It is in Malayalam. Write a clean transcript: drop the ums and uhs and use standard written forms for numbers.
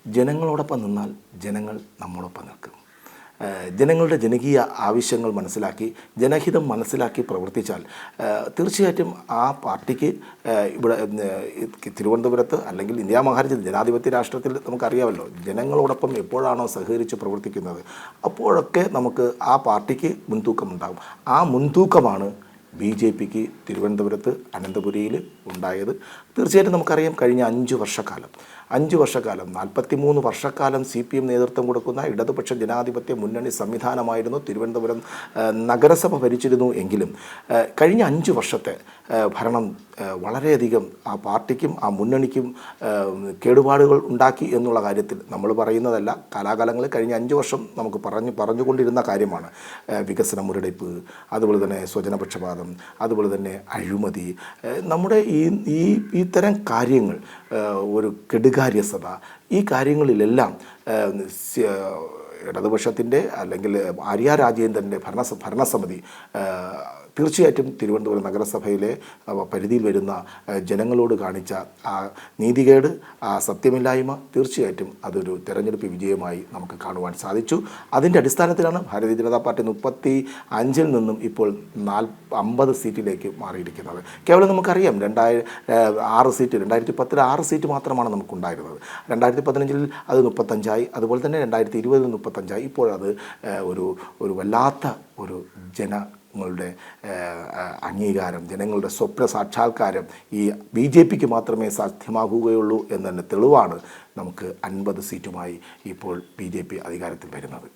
ജനങ്ങളോടൊപ്പം നിന്നാൽ ജനങ്ങൾ നമ്മോടൊപ്പം നിൽക്കും. ജനങ്ങളുടെ ജനകീയ ആവശ്യങ്ങൾ മനസ്സിലാക്കി ജനഹിതം മനസ്സിലാക്കി പ്രവർത്തിച്ചാൽ തീർച്ചയായിട്ടും ആ പാർട്ടിക്ക് ഇവിടെ തിരുവനന്തപുരത്ത് അല്ലെങ്കിൽ ഇന്ത്യ മഹാരാജ്യത്ത് ജനാധിപത്യ രാഷ്ട്രത്തിൽ നമുക്കറിയാമല്ലോ, ജനങ്ങളോടൊപ്പം എപ്പോഴാണോ സഹകരിച്ച് പ്രവർത്തിക്കുന്നത് അപ്പോഴൊക്കെ നമുക്ക് ആ പാർട്ടിക്ക് മുൻതൂക്കമുണ്ടാകും. ആ മുൻതൂക്കമാണ് BJPക്ക് തിരുവനന്തപുരത്ത് അനന്തപുരിയിൽ ഉണ്ടായത്. തീർച്ചയായിട്ടും നമുക്കറിയാം, കഴിഞ്ഞ 5 വർഷക്കാലം 43 വർഷക്കാലം CPM നേതൃത്വം കൊടുക്കുന്ന ഇടതുപക്ഷ ജനാധിപത്യ മുന്നണി സംവിധാനമായിരുന്നു തിരുവനന്തപുരം നഗരസഭ ഭരിച്ചിരുന്നു. എങ്കിലും കഴിഞ്ഞ 5 വർഷത്തെ ഭരണം വളരെയധികം ആ പാർട്ടിക്കും ആ മുന്നണിക്കും കേടുപാടുകൾ ഉണ്ടാക്കി എന്നുള്ള കാര്യത്തിൽ നമ്മൾ പറയുന്നതല്ല. കാലാകാലങ്ങളിൽ കഴിഞ്ഞ 5 വർഷം നമുക്ക് പറഞ്ഞുകൊണ്ടിരുന്ന കാര്യമാണ്. വികസന മുരടിപ്പ്, അതുപോലെ തന്നെ സ്വജനപക്ഷപാതം, അതുപോലെ തന്നെ അഴിമതി, നമ്മുടെ ഇത്തരം കാര്യങ്ങൾ, ഒരു കെടുകാര്യസ്ഥത, ഈ കാര്യങ്ങളിലെല്ലാം ഇടതുപക്ഷത്തിൻ്റെ അല്ലെങ്കിൽ ആര്യ രാജേന്ദ്രൻ്റെ ഭരണസമിതി തീർച്ചയായിട്ടും തിരുവനന്തപുരം നഗരസഭയിലെ പരിധിയിൽ വരുന്ന ജനങ്ങളോട് കാണിച്ച ആ നീതികേട്, ആ സത്യമില്ലായ്മ തീർച്ചയായിട്ടും അതൊരു തെരഞ്ഞെടുപ്പ് വിജയമായി നമുക്ക് കാണുവാൻ സാധിച്ചു. അതിൻ്റെ അടിസ്ഥാനത്തിലാണ് ഭാരതീയ ജനതാ പാർട്ടി 35 നിന്നും ഇപ്പോൾ 50 സീറ്റിലേക്ക് മാറിയിരിക്കുന്നത്. കേവലം നമുക്കറിയാം 6 സീറ്റ്, 2010 6 സീറ്റ് മാത്രമാണ് നമുക്കുണ്ടായിരുന്നത്. 2015 അത് 35ആയി. അതുപോലെ തന്നെ 2020 35ആയി. ഇപ്പോഴത് ഒരു വല്ലാത്ത ഒരു ജനങ്ങളുടെ അംഗീകാരം, ജനങ്ങളുടെ സ്വപ്ന സാക്ഷാത്കാരം ഈ BJPക്ക് മാത്രമേ സാധ്യമാകുകയുള്ളൂ എന്നതിൻ്റെ തെളിവാണ് നമുക്ക് 50 സീറ്റുമായി ഇപ്പോൾ BJP അധികാരത്തിൽ വരുന്നത്.